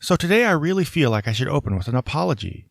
So today I really feel like I should open with an apology.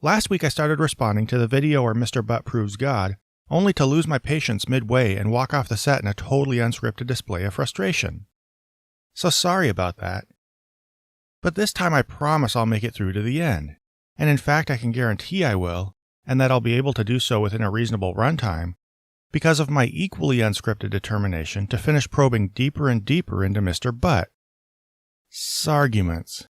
Last week I started responding to the video where Mr. Butt proves God, only to lose my patience midway and walk off the set in a totally unscripted display of frustration. So sorry about that. But this time I promise I'll make it through to the end. And in fact I can guarantee I will, and that I'll be able to do so within a reasonable runtime, because of my equally unscripted determination to finish probing deeper and deeper into Mr. Butt. Sarguments.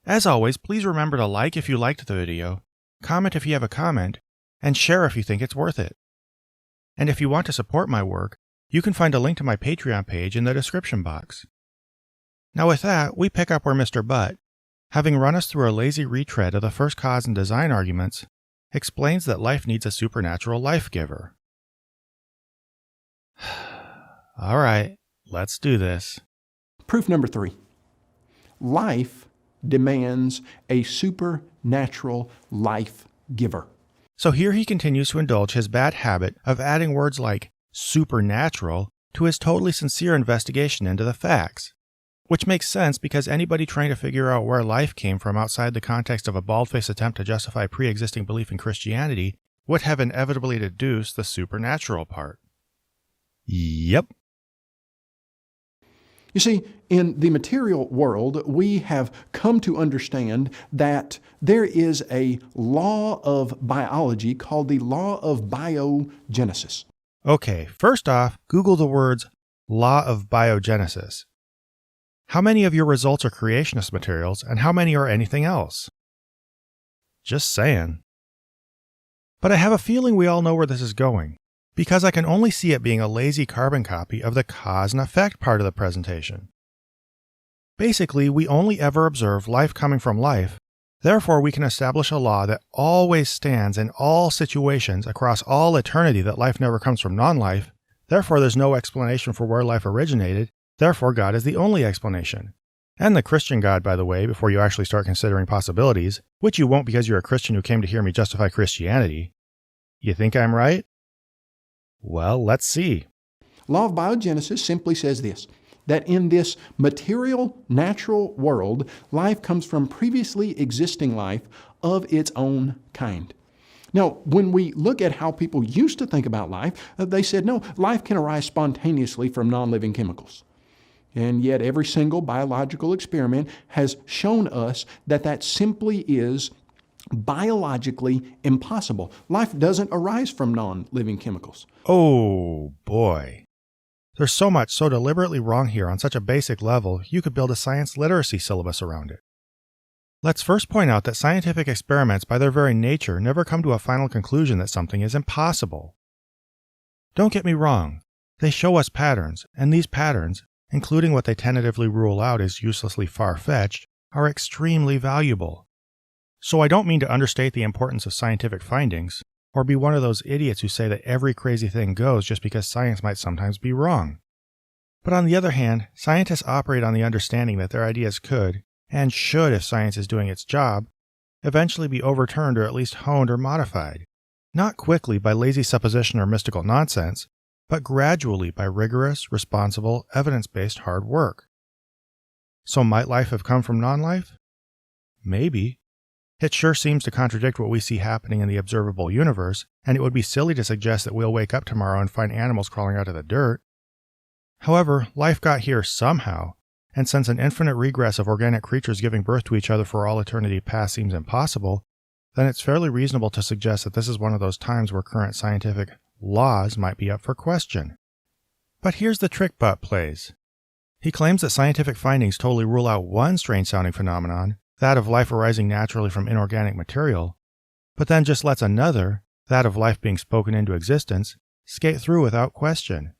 As always, please remember to like if you liked the video, comment if you have a comment, and share if you think it's worth it. And if you want to support my work, you can find a link to my Patreon page in the description box. Now with that, we pick up where Mr. Butt, having run us through a lazy retread of the first cause and design arguments, explains that life needs a supernatural life giver. Alright, let's do this. Proof number 3. Life demands a supernatural life giver. So here he continues to indulge his bad habit of adding words like supernatural to his totally sincere investigation into the facts. Which makes sense because anybody trying to figure out where life came from outside the context of a bald-faced attempt to justify pre-existing belief in Christianity would have inevitably deduced the supernatural part. Yep. You see, in the material world, we have come to understand that there is a law of biology called the law of biogenesis. Okay, first off, Google the words law of biogenesis. How many of your results are creationist materials, and how many are anything else? Just saying. But I have a feeling we all know where this is going, because I can only see it being a lazy carbon copy of the cause and effect part of the presentation. Basically, we only ever observe life coming from life, therefore we can establish a law that always stands in all situations across all eternity that life never comes from non-life, therefore there's no explanation for where life originated, therefore God is the only explanation. And the Christian God, by the way, before you actually start considering possibilities, which you won't because you're a Christian who came to hear me justify Christianity. You think I'm right? Well, let's see. Law of biogenesis simply says this, that in this material, natural world, life comes from previously existing life of its own kind. Now, when we look at how people used to think about life, they said, no, life can arise spontaneously from non-living chemicals. And yet every single biological experiment has shown us that that simply is biologically impossible. Life doesn't arise from non-living chemicals. Oh boy. There's so much so deliberately wrong here on such a basic level, you could build a science literacy syllabus around it. Let's first point out that scientific experiments by their very nature never come to a final conclusion that something is impossible. Don't get me wrong, they show us patterns, and these patterns, including what they tentatively rule out as uselessly far-fetched, are extremely valuable. So I don't mean to understate the importance of scientific findings, or be one of those idiots who say that every crazy thing goes just because science might sometimes be wrong. But on the other hand, scientists operate on the understanding that their ideas could, and should if science is doing its job, eventually be overturned or at least honed or modified. Not quickly by lazy supposition or mystical nonsense, but gradually by rigorous, responsible, evidence-based hard work. So might life have come from non-life? Maybe. It sure seems to contradict what we see happening in the observable universe, and it would be silly to suggest that we'll wake up tomorrow and find animals crawling out of the dirt. However, life got here somehow, and since an infinite regress of organic creatures giving birth to each other for all eternity past seems impossible, then it's fairly reasonable to suggest that this is one of those times where current scientific laws might be up for question. But here's the trick Butt plays. He claims that scientific findings totally rule out one strange-sounding phenomenon, that of life arising naturally from inorganic material, but then just lets another, that of life being spoken into existence, skate through without question.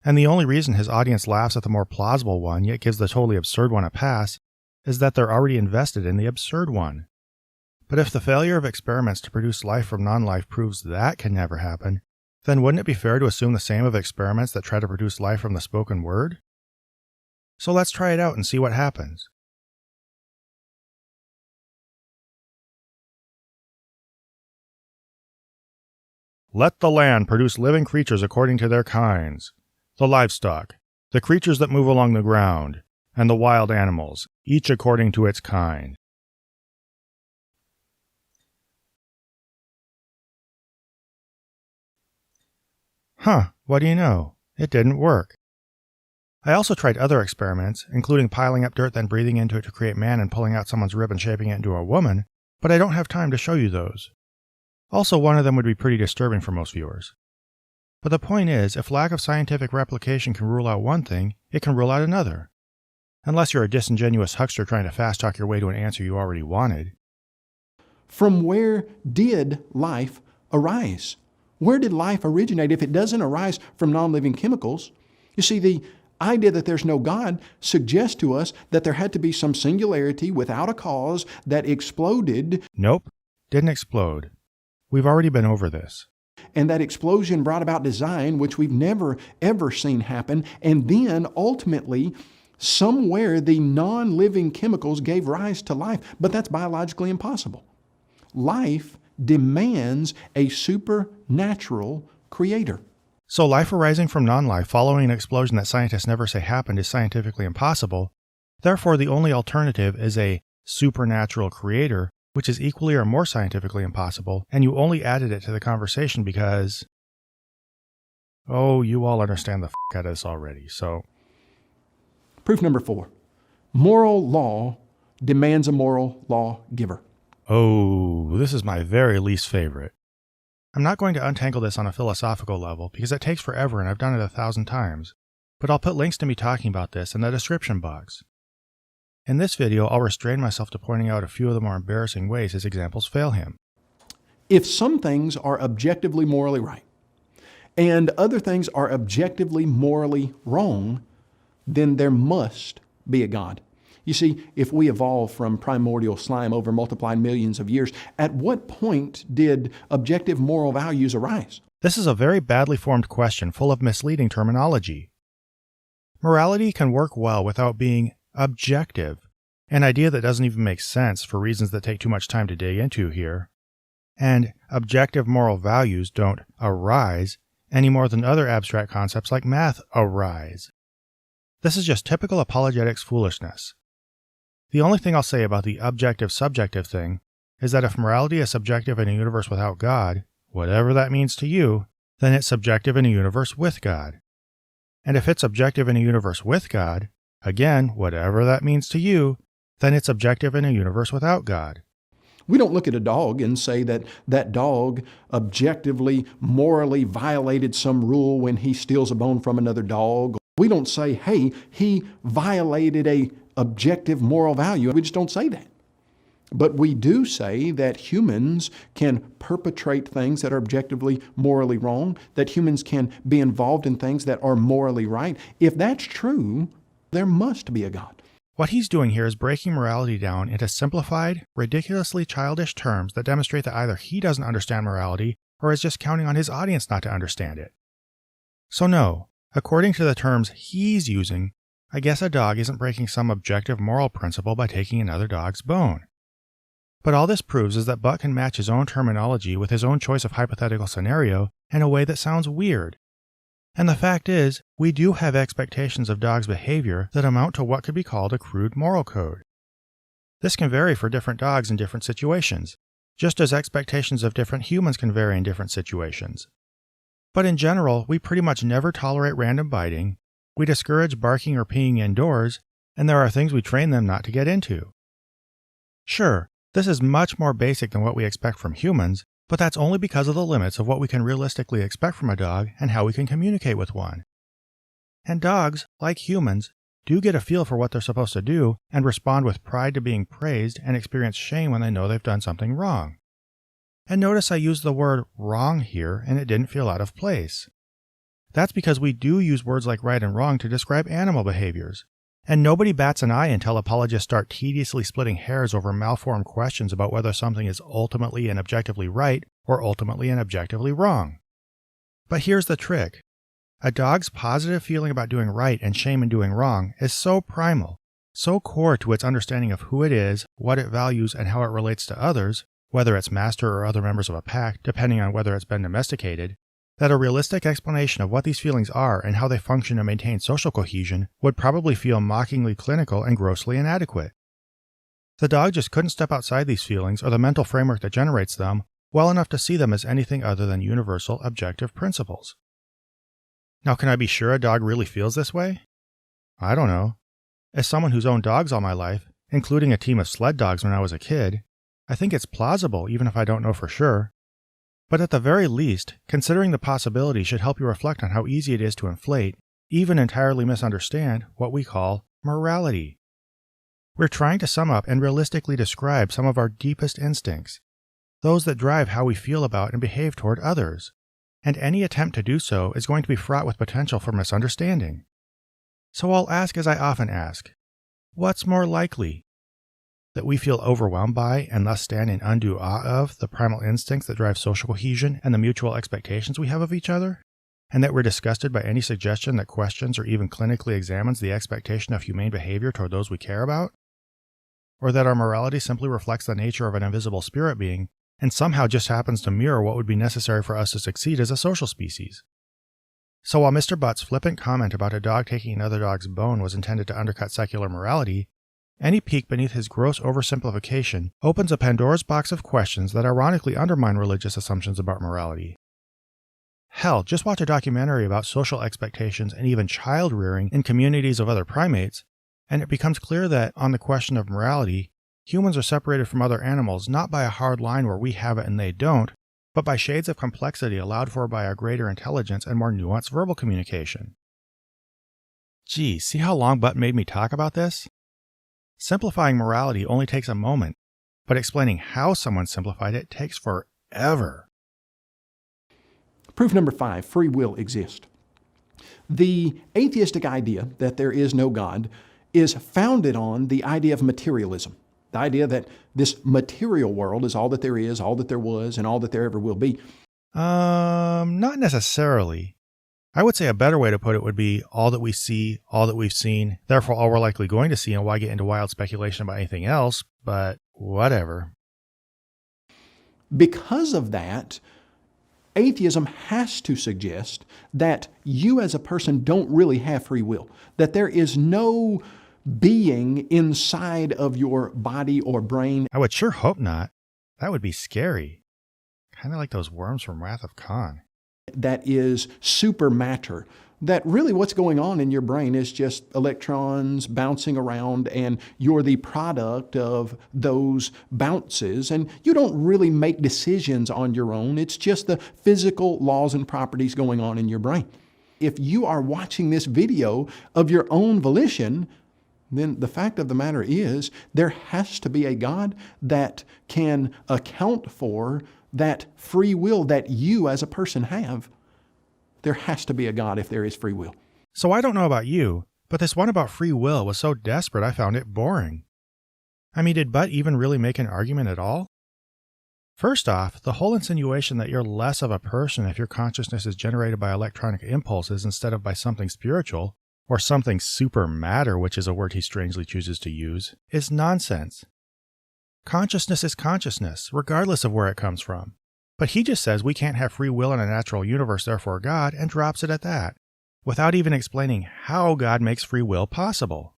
And the only reason his audience laughs at the more plausible one yet gives the totally absurd one a pass is that they're already invested in the absurd one. But if the failure of experiments to produce life from non-life proves that can never happen, then wouldn't it be fair to assume the same of experiments that try to produce life from the spoken word? So let's try it out and see what happens. Let the land produce living creatures according to their kinds, the livestock, the creatures that move along the ground, and the wild animals, each according to its kind. What do you know? It didn't work. I also tried other experiments, including piling up dirt then breathing into it to create man and pulling out someone's rib and shaping it into a woman, but I don't have time to show you those. Also, one of them would be pretty disturbing for most viewers. But the point is, if lack of scientific replication can rule out one thing, it can rule out another. Unless you're a disingenuous huckster trying to fast-talk your way to an answer you already wanted. From where did life arise? Where did life originate if it doesn't arise from non-living chemicals? You see, the idea that there's no God suggests to us that there had to be some singularity without a cause that exploded. Nope, didn't explode. We've already been over this. And that explosion brought about design, which we've never, ever seen happen. And then, ultimately, somewhere the non-living chemicals gave rise to life. But that's biologically impossible. Life demands a supernatural creator. So life arising from non-life following an explosion that scientists never say happened is scientifically impossible. Therefore, the only alternative is a supernatural creator, which is equally or more scientifically impossible, and you only added it to the conversation because... Oh, you all understand the out of this already, so... Proof number 4. Moral law demands a moral law giver. Oh, this is my very least favorite. I'm not going to untangle this on a philosophical level because it takes forever and I've done it 1,000 times, but I'll put links to me talking about this in the description box. In this video, I'll restrain myself to pointing out a few of the more embarrassing ways his examples fail him. If some things are objectively morally right, and other things are objectively morally wrong, then there must be a God. You see, if we evolved from primordial slime over multiplied millions of years, at what point did objective moral values arise? This is a very badly formed question full of misleading terminology. Morality can work well without being objective, an idea that doesn't even make sense for reasons that take too much time to dig into here. And objective moral values don't arise any more than other abstract concepts like math arise. This is just typical apologetics foolishness. The only thing I'll say about the objective-subjective thing is that if morality is subjective in a universe without God, whatever that means to you, then it's subjective in a universe with God. And if it's objective in a universe with God, again, whatever that means to you, then it's objective in a universe without God. We don't look at a dog and say that that dog objectively, morally violated some rule when he steals a bone from another dog. We don't say, hey, he violated a objective moral value. We just don't say that. But we do say that humans can perpetrate things that are objectively morally wrong, that humans can be involved in things that are morally right. If that's true, there must be a God. What he's doing here is breaking morality down into simplified, ridiculously childish terms that demonstrate that either he doesn't understand morality or is just counting on his audience not to understand it. So no, according to the terms he's using, I guess a dog isn't breaking some objective moral principle by taking another dog's bone. But all this proves is that Buck can match his own terminology with his own choice of hypothetical scenario in a way that sounds weird. And the fact is, we do have expectations of dogs' behavior that amount to what could be called a crude moral code. This can vary for different dogs in different situations, just as expectations of different humans can vary in different situations. But in general, we pretty much never tolerate random biting, we discourage barking or peeing indoors, and there are things we train them not to get into. Sure, this is much more basic than what we expect from humans, but that's only because of the limits of what we can realistically expect from a dog and how we can communicate with one. And dogs, like humans, do get a feel for what they're supposed to do and respond with pride to being praised and experience shame when they know they've done something wrong. And notice I used the word wrong here and it didn't feel out of place. That's because we do use words like right and wrong to describe animal behaviors, And nobody bats an eye until apologists start tediously splitting hairs over malformed questions about whether something is ultimately and objectively right or ultimately and objectively wrong. But here's the trick. A dog's positive feeling about doing right and shame in doing wrong is so primal, so core to its understanding of who it is, what it values, and how it relates to others, whether it's master or other members of a pack, depending on whether it's been domesticated, that a realistic explanation of what these feelings are and how they function to maintain social cohesion would probably feel mockingly clinical and grossly inadequate. The dog just couldn't step outside these feelings or the mental framework that generates them well enough to see them as anything other than universal objective principles. Now, can I be sure a dog really feels this way? I don't know. As someone who's owned dogs all my life, including a team of sled dogs when I was a kid, I think it's plausible even if I don't know for sure. But at the very least, considering the possibility should help you reflect on how easy it is to inflate, even entirely misunderstand, what we call morality. We're trying to sum up and realistically describe some of our deepest instincts, those that drive how we feel about and behave toward others, and any attempt to do so is going to be fraught with potential for misunderstanding. So I'll ask as I often ask, what's more likely? That we feel overwhelmed by and thus stand in undue awe of the primal instincts that drive social cohesion and the mutual expectations we have of each other? And that we're disgusted by any suggestion that questions or even clinically examines the expectation of humane behavior toward those we care about? Or that our morality simply reflects the nature of an invisible spirit being and somehow just happens to mirror what would be necessary for us to succeed as a social species? So while Mr. Butt's flippant comment about a dog taking another dog's bone was intended to undercut secular morality, any peek beneath his gross oversimplification opens a Pandora's box of questions that ironically undermine religious assumptions about morality. Hell, just watch a documentary about social expectations and even child rearing in communities of other primates, and it becomes clear that, on the question of morality, humans are separated from other animals not by a hard line where we have it and they don't, but by shades of complexity allowed for by a greater intelligence and more nuanced verbal communication. Gee, see how long Butt made me talk about this? Simplifying morality only takes a moment, but explaining how someone simplified it takes forever. Proof number 5, free will exists. The atheistic idea that there is no God is founded on the idea of materialism, the idea that this material world is all that there is, all that there was, and all that there ever will be. Not necessarily. I would say a better way to put it would be all that we see, all that we've seen, therefore all we're likely going to see, and why get into wild speculation about anything else, but whatever. Because of that, atheism has to suggest that you as a person don't really have free will, that there is no being inside of your body or brain. I would sure hope not. That would be scary. Kind of like those worms from Wrath of Khan. That is supermatter. That really what's going on in your brain is just electrons bouncing around, and you're the product of those bounces, and you don't really make decisions on your own. It's just the physical laws and properties going on in your brain. If you are watching this video of your own volition, then the fact of the matter is there has to be a God that can account for that free will that you as a person have. There has to be a God if there is free will. So I don't know about you, but this one about free will was so desperate I found it boring. I mean, did Butt even really make an argument at all? First off, the whole insinuation that you're less of a person if your consciousness is generated by electronic impulses instead of by something spiritual, or something super matter, which is a word he strangely chooses to use, is nonsense. Consciousness is consciousness, regardless of where it comes from. But he just says we can't have free will in a natural universe, therefore God, and drops it at that, without even explaining how God makes free will possible.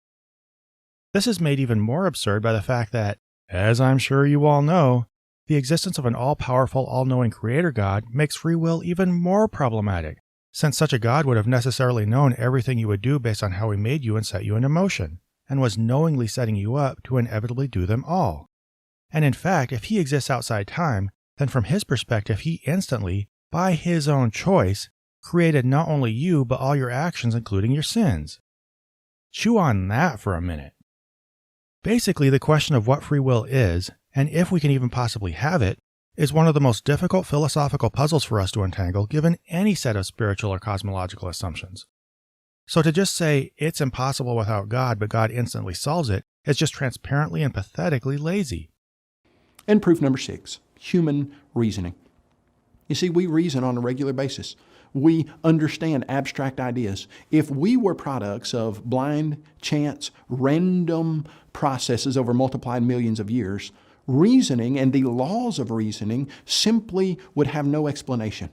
This is made even more absurd by the fact that, as I'm sure you all know, the existence of an all-powerful, all-knowing creator God makes free will even more problematic, since such a God would have necessarily known everything you would do based on how he made you and set you into motion, and was knowingly setting you up to inevitably do them all. And in fact, if he exists outside time, then from his perspective, he instantly, by his own choice, created not only you, but all your actions, including your sins. Chew on that for a minute. Basically, the question of what free will is, and if we can even possibly have it, is one of the most difficult philosophical puzzles for us to untangle given any set of spiritual or cosmological assumptions. So to just say it's impossible without God, but God instantly solves it, is just transparently and pathetically lazy. And proof number 6, human reasoning. You see, we reason on a regular basis. We understand abstract ideas. If we were products of blind, chance, random processes over multiplied millions of years, reasoning and the laws of reasoning simply would have no explanation.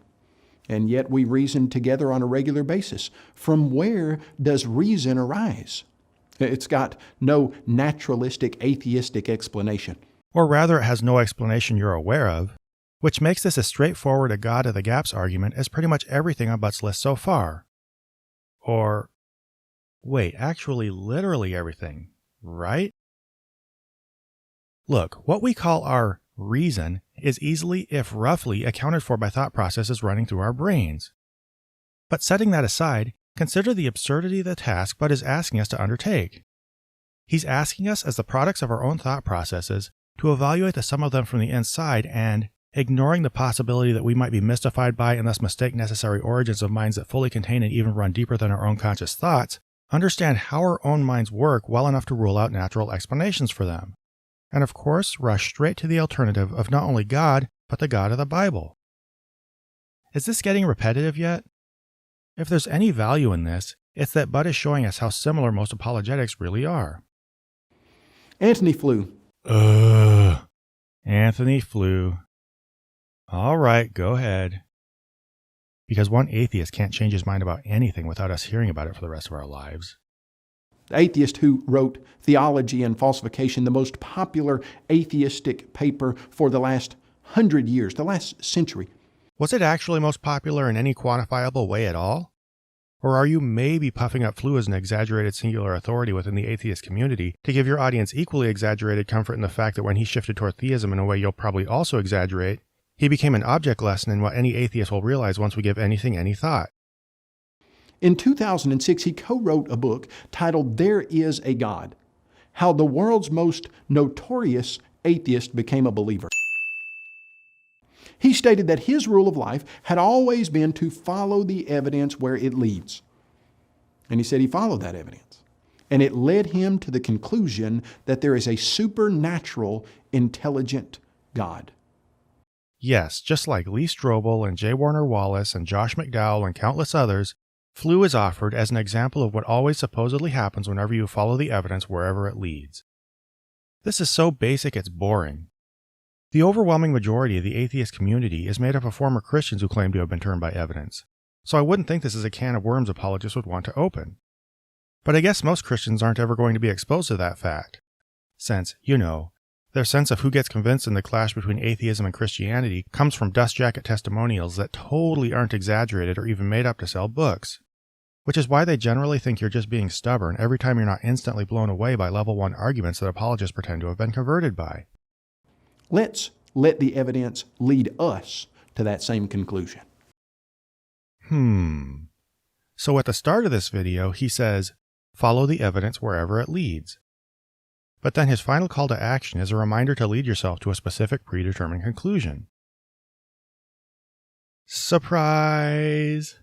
And yet we reason together on a regular basis. From where does reason arise? It's got no naturalistic, atheistic explanation. Or rather, it has no explanation you're aware of, which makes this as straightforward a God of the gaps argument as pretty much everything on Butt's list so far. Or, wait, actually literally everything, right? Look, what we call our reason is easily, if roughly, accounted for by thought processes running through our brains. But setting that aside, consider the absurdity of the task Butt is asking us to undertake. He's asking us, as the products of our own thought processes, to evaluate the sum of them from the inside and, ignoring the possibility that we might be mystified by and thus mistake necessary origins of minds that fully contain and even run deeper than our own conscious thoughts, understand how our own minds work well enough to rule out natural explanations for them. And of course, rush straight to the alternative of not only God, but the God of the Bible. Is this getting repetitive yet? If there's any value in this, it's that Butt is showing us how similar most apologetics really are. Anthony Flew. Anthony Flew. All right, go ahead. Because one atheist can't change his mind about anything without us hearing about it for the rest of our lives. The atheist who wrote Theology and Falsification, the most popular atheistic paper for the last 100 years, the last century. Was it actually most popular in any quantifiable way at all? Or are you maybe puffing up Flew as an exaggerated singular authority within the atheist community to give your audience equally exaggerated comfort in the fact that when he shifted toward theism in a way you'll probably also exaggerate, he became an object lesson in what any atheist will realize once we give anything any thought? In 2006, he co-wrote a book titled There Is a God: How the World's Most Notorious Atheist Became a Believer. He stated that his rule of life had always been to follow the evidence where it leads. And he said he followed that evidence. And it led him to the conclusion that there is a supernatural, intelligent God. Yes, just like Lee Strobel and J. Warner Wallace and Josh McDowell and countless others, Flew is offered as an example of what always supposedly happens whenever you follow the evidence wherever it leads. This is so basic it's boring. The overwhelming majority of the atheist community is made up of former Christians who claim to have been turned by evidence, so I wouldn't think this is a can of worms apologists would want to open. But I guess most Christians aren't ever going to be exposed to that fact, since, their sense of who gets convinced in the clash between atheism and Christianity comes from dust jacket testimonials that totally aren't exaggerated or even made up to sell books. Which is why they generally think you're just being stubborn every time you're not instantly blown away by level 1 arguments that apologists pretend to have been converted by. Let's let the evidence lead us to that same conclusion. So at the start of this video, he says, follow the evidence wherever it leads. But then his final call to action is a reminder to lead yourself to a specific predetermined conclusion. Surprise!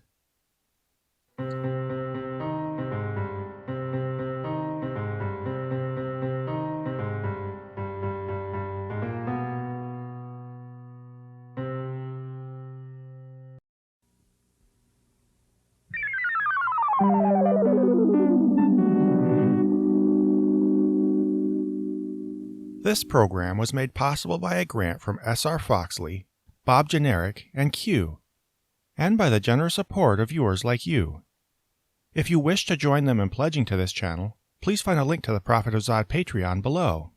This program was made possible by a grant from S.R. Foxley, Bob Generic, and Q, and by the generous support of viewers like you. If you wish to join them in pledging to this channel, please find a link to the Prophet of Zod Patreon below.